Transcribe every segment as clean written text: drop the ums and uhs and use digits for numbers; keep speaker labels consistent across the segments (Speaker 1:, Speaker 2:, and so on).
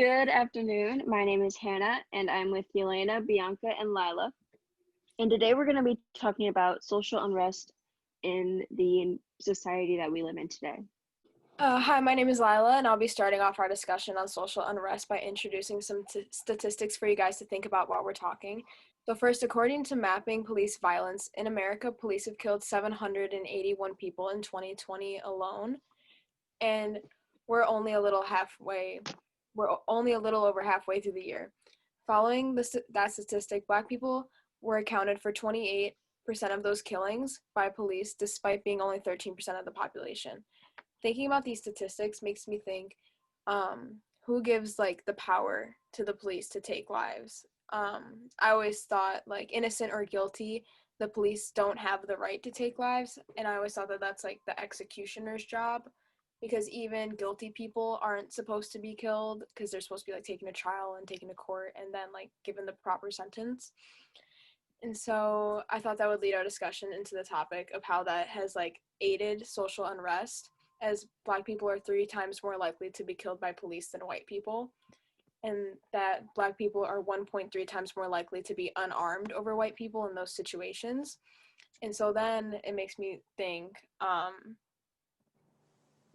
Speaker 1: Good afternoon. My name is Hannah, and I'm with Yelena, Bianca, and Lyla. And today we're going to be talking about social unrest in the society that we live in today.
Speaker 2: Hi, my name is Lyla, and I'll be starting off our discussion on social unrest by introducing some statistics for you guys to think about while we're talking. So first, according to Mapping Police Violence, in America, police have killed 781 people in 2020 alone, and we're only a little over halfway through the year. Following that statistic, Black people were accounted for 28% of those killings by police, despite being only 13% of the population. Thinking about these statistics makes me think, who gives the power to the police to take lives? I always thought innocent or guilty, the police don't have the right to take lives, and I always thought that that's the executioner's job, because even guilty people aren't supposed to be killed because they're supposed to be taken to trial and taken to court and then given the proper sentence. And so I thought that would lead our discussion into the topic of how that has aided social unrest, as Black people are 3 times more likely to be killed by police than white people, and that Black people are 1.3 times more likely to be unarmed over white people in those situations. And so then it makes me think,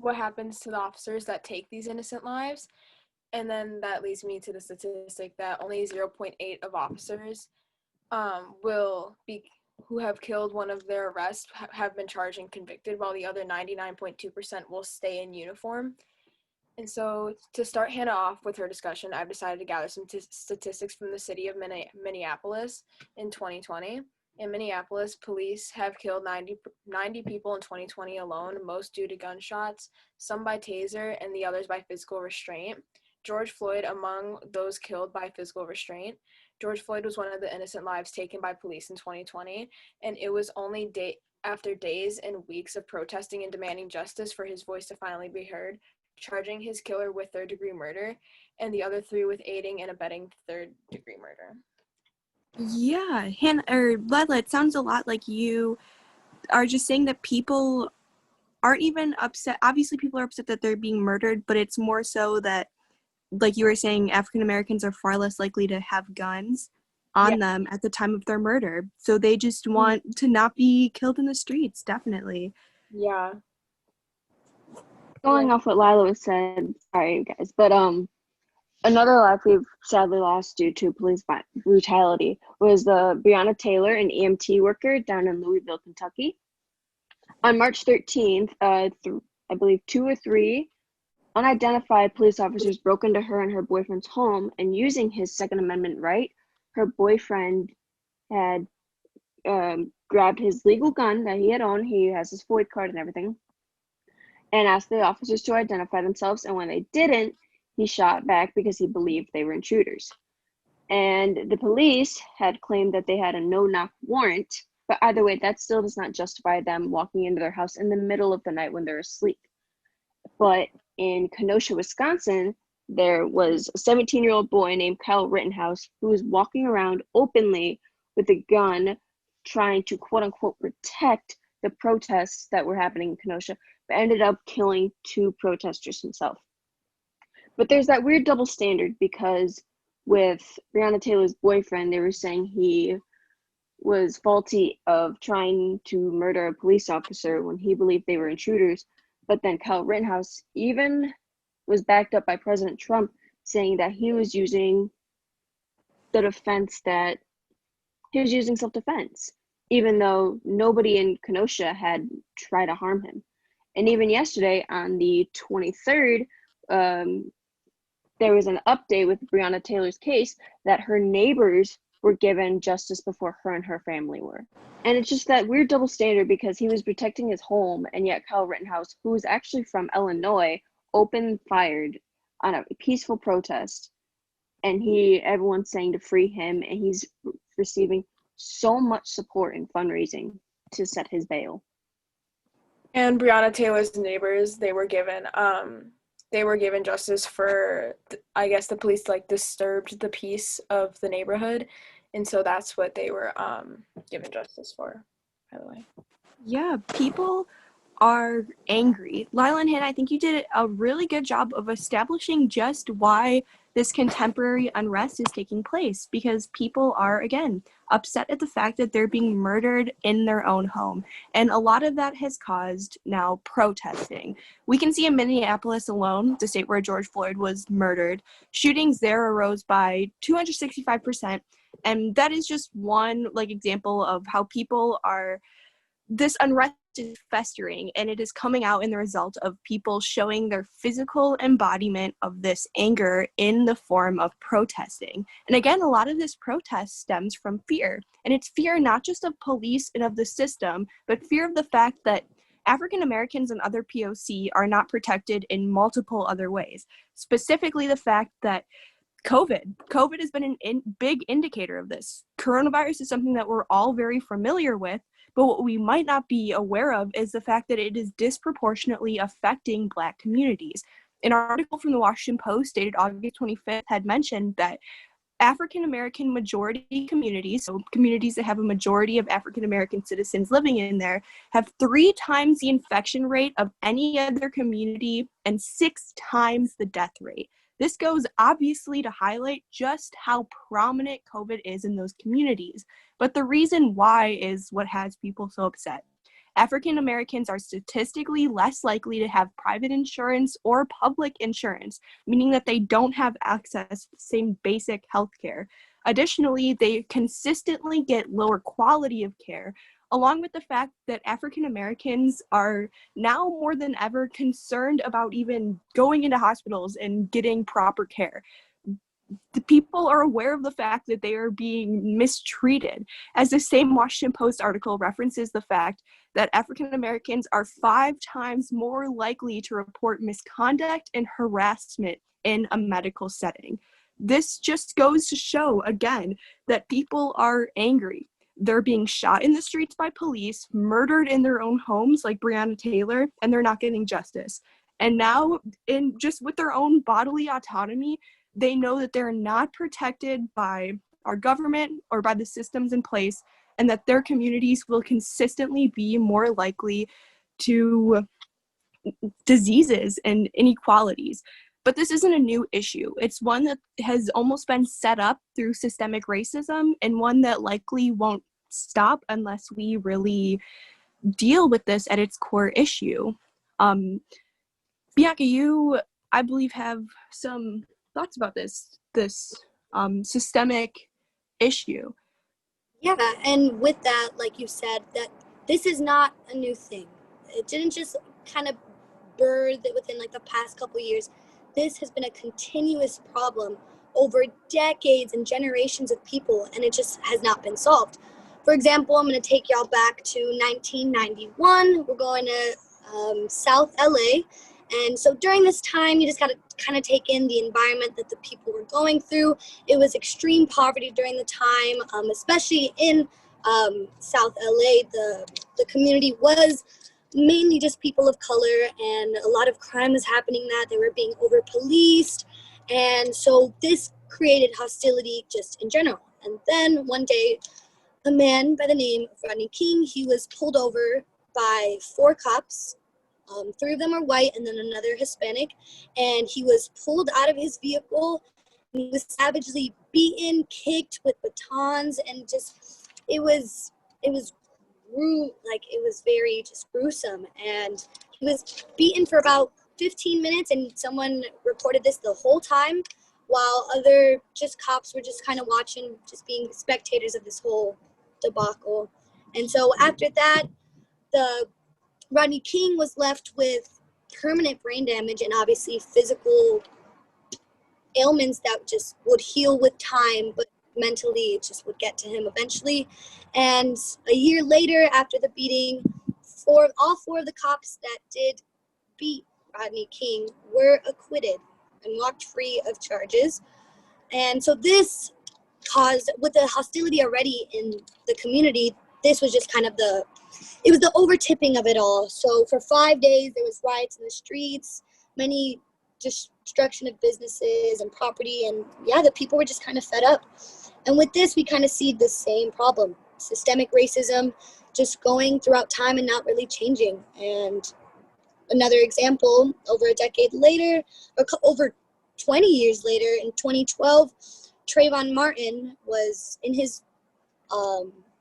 Speaker 2: what happens to the officers that take these innocent lives? And then that leads me to the statistic that only 0.8 of officers who have killed one of their arrests have been charged and convicted, while the other 99.2% will stay in uniform. And so to start Hannah off with her discussion, I've decided to gather some statistics from the city of Minneapolis in 2020. In Minneapolis, police have killed 90 people in 2020 alone, most due to gunshots, some by taser, and the others by physical restraint. George Floyd among those killed by physical restraint. George Floyd was one of the innocent lives taken by police in 2020, and it was only after days and weeks of protesting and demanding justice for his voice to finally be heard, charging his killer with third-degree murder, and the other 3 with aiding and abetting third-degree murder.
Speaker 3: Yeah, Hannah or Lyla, it sounds a lot like you are just saying that people aren't even upset. Obviously, people are upset that they're being murdered, but it's more so that, like you were saying, African Americans are far less likely to have guns on them at the time of their murder. So they just want to not be killed in the streets, definitely.
Speaker 2: Yeah.
Speaker 1: Going off what Lyla was said, sorry guys, but another life we've sadly lost due to police brutality was the Breonna Taylor, an EMT worker down in Louisville, Kentucky. On March 13th, I believe 2 or 3 unidentified police officers broke into her and her boyfriend's home, and using his Second Amendment right, her boyfriend had grabbed his legal gun that he had owned. He has his FOID card and everything, and asked the officers to identify themselves, and when they didn't, he shot back because he believed they were intruders. And the police had claimed that they had a no-knock warrant, but either way, that still does not justify them walking into their house in the middle of the night when they're asleep. But in Kenosha, Wisconsin, there was a 17-year-old boy named Kyle Rittenhouse who was walking around openly with a gun, trying to quote-unquote protect the protests that were happening in Kenosha, but ended up killing 2 protesters himself. But there's that weird double standard, because with Breonna Taylor's boyfriend, they were saying he was faulty of trying to murder a police officer when he believed they were intruders. But then Kyle Rittenhouse even was backed up by President Trump, saying that he was using self-defense, even though nobody in Kenosha had tried to harm him. And even yesterday, on the 23rd, there was an update with Breonna Taylor's case that her neighbors were given justice before her and her family were. And it's just that weird double standard, because he was protecting his home, and yet Kyle Rittenhouse, who was actually from Illinois, fired on a peaceful protest, and everyone's saying to free him, and he's receiving so much support and fundraising to set his bail.
Speaker 2: And Breonna Taylor's neighbors, they were given justice for, I guess, the police disturbed the peace of the neighborhood, and so that's what they were given justice for, by the way.
Speaker 3: Yeah, people are angry. Lyla and Hannah, I think you did a really good job of establishing just why this contemporary unrest is taking place because people are, again, upset at the fact that they're being murdered in their own home. And a lot of that has caused now protesting. We can see in Minneapolis alone, the state where George Floyd was murdered, shootings there arose by 265%. And that is just one example of how people are, this unrest is festering, and it is coming out in the result of people showing their physical embodiment of this anger in the form of protesting. And again, a lot of this protest stems from fear. And it's fear not just of police and of the system, but fear of the fact that African Americans and other POC are not protected in multiple other ways. Specifically, the fact that COVID has been a big indicator of this. Coronavirus is something that we're all very familiar with, but what we might not be aware of is the fact that it is disproportionately affecting Black communities. An article from the Washington Post dated August 25th had mentioned that African American majority communities, so communities that have a majority of African American citizens living in there, have 3 times the infection rate of any other community and 6 times the death rate. This goes obviously to highlight just how prominent COVID is in those communities. But the reason why is what has people so upset. African Americans are statistically less likely to have private insurance or public insurance, meaning that they don't have access to the same basic health care. Additionally, they consistently get lower quality of care, along with the fact that African Americans are now more than ever concerned about even going into hospitals and getting proper care. The people are aware of the fact that they are being mistreated. As the same Washington Post article references the fact that African Americans are 5 times more likely to report misconduct and harassment in a medical setting. This just goes to show, again, that people are angry. They're being shot in the streets by police, murdered in their own homes like Breonna Taylor, and they're not getting justice. And now, just with their own bodily autonomy, they know that they're not protected by our government or by the systems in place, and that their communities will consistently be more likely to diseases and inequalities. But this isn't a new issue. It's one that has almost been set up through systemic racism, and one that likely won't stop unless we really deal with this at its core issue. Bianca, you, I believe, have some thoughts about this systemic issue.
Speaker 4: Yeah, and with that, like you said, that this is not a new thing. It didn't just kind of birth within the past couple years. This has been a continuous problem over decades and generations of people, and it just has not been solved. For example, I'm going to take y'all back to 1991. We're going to South LA. And so during this time, you just got to kind of take in the environment that the people were going through. It was extreme poverty during the time, especially in South LA. The community was mainly just people of color, and a lot of crime was happening that they were being over-policed. And so this created hostility just in general. And then one day, a man by the name of Rodney King, he was pulled over by 4 cops. 3 of them are white and then another Hispanic, and he was pulled out of his vehicle, and he was savagely beaten, kicked with batons, and just it was very just gruesome. And he was beaten for about 15 minutes, and someone reported this the whole time, while other just cops were just kind of watching, just being spectators of this whole debacle. And so after that, the Rodney King was left with permanent brain damage and obviously physical ailments that just would heal with time, but mentally it just would get to him eventually. And a year later, after the beating, all 4 of the cops that did beat Rodney King were acquitted and walked free of charges. And so this caused, with the hostility already in the community, this was just kind of it was the over-tipping of it all. So for 5 days, there was riots in the streets, many destruction of businesses and property, and yeah, the people were just kind of fed up. And with this, we kind of see the same problem, systemic racism just going throughout time and not really changing. And another example, over a decade later, or over 20 years later, in 2012, Trayvon Martin was in his,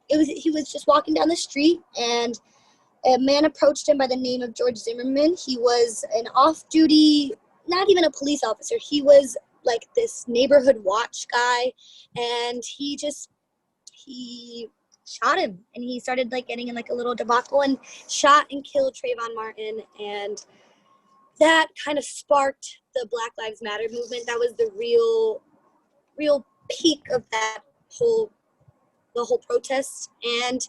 Speaker 4: he was just walking down the street, and a man approached him by the name of George Zimmerman. He was an off-duty, not even a police officer. He was like this neighborhood watch guy, and he shot him, and he started like getting in like a little debacle and shot and killed Trayvon Martin, and that kind of sparked the Black Lives Matter movement. That was the real peak of the whole protest. And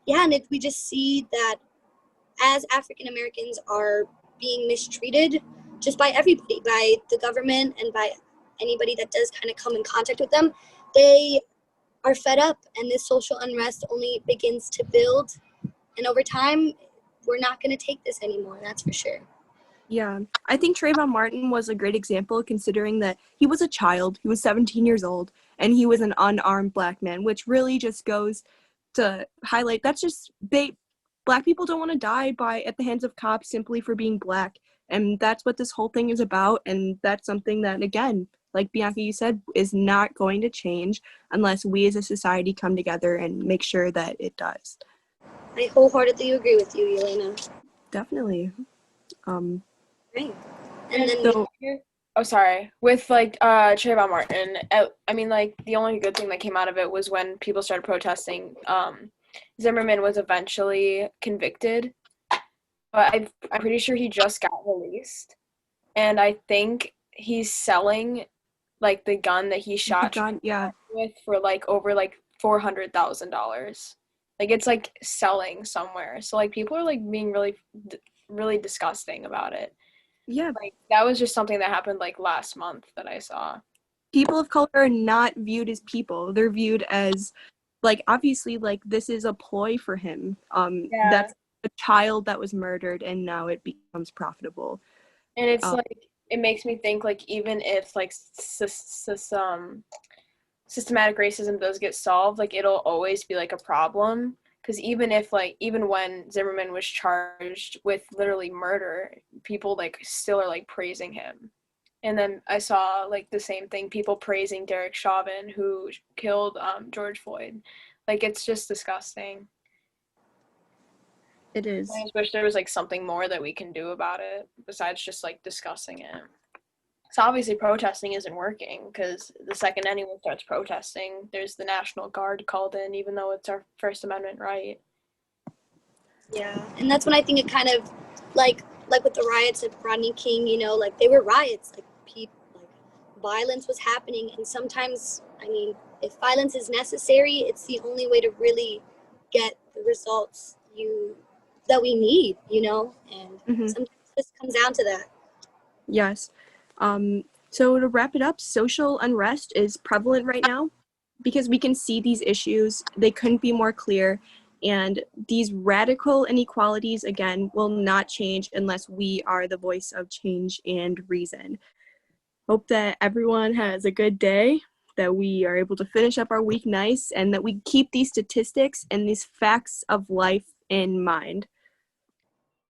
Speaker 4: yeah, and we just see that as African Americans are being mistreated just by everybody, by the government and by anybody that does kind of come in contact with them, they are fed up, and this social unrest only begins to build. And over time, we're not going to take this anymore, that's for sure.
Speaker 3: Yeah, I think Trayvon Martin was a great example, considering that he was a child, he was 17 years old, and he was an unarmed Black man, which really just goes to highlight that's just Black people don't want to die at the hands of cops simply for being Black, and that's what this whole thing is about. And that's something that, again, like Bianca, you said, is not going to change unless we as a society come together and make sure that it does.
Speaker 4: I wholeheartedly agree with you, Yelena.
Speaker 3: Definitely.
Speaker 4: Right. And then
Speaker 2: with like Trayvon Martin, I mean, like, the only good thing that came out of it was when people started protesting. Zimmerman was eventually convicted, but I'm pretty sure he just got released, and I think he's selling like the gun that he shot with for like over like $400,000. Like, it's like selling somewhere, so like people are like being really disgusting about it.
Speaker 3: Yeah,
Speaker 2: like that was just something that happened like last month that I saw.
Speaker 3: People of color are not viewed as people. They're viewed as, like, obviously, like, this is a ploy for him. That's a child that was murdered, and now it becomes profitable.
Speaker 2: And it's like, it makes me think, like, even if like systematic racism does get solved, like, it'll always be like a problem. Because even when Zimmerman was charged with literally murder, people like still are like praising him. And then I saw like the same thing, people praising Derek Chauvin, who killed George Floyd. Like, it's just disgusting.
Speaker 3: It is.
Speaker 2: I just wish there was like something more that we can do about it besides just like discussing it. So obviously protesting isn't working, because the second anyone starts protesting, there's the National Guard called in, even though it's our First Amendment right.
Speaker 4: Yeah, and that's when I think it kind of, like with the riots of Rodney King, you know, like, they were riots, like, violence was happening, and sometimes, I mean, if violence is necessary, it's the only way to really get the results that we need, you know, and sometimes it just comes down to that.
Speaker 3: Yes. So to wrap it up, social unrest is prevalent right now because we can see these issues. They couldn't be more clear. And these radical inequalities, again, will not change unless we are the voice of change and reason. Hope that everyone has a good day, that we are able to finish up our week nice, and that we keep these statistics and these facts of life in mind.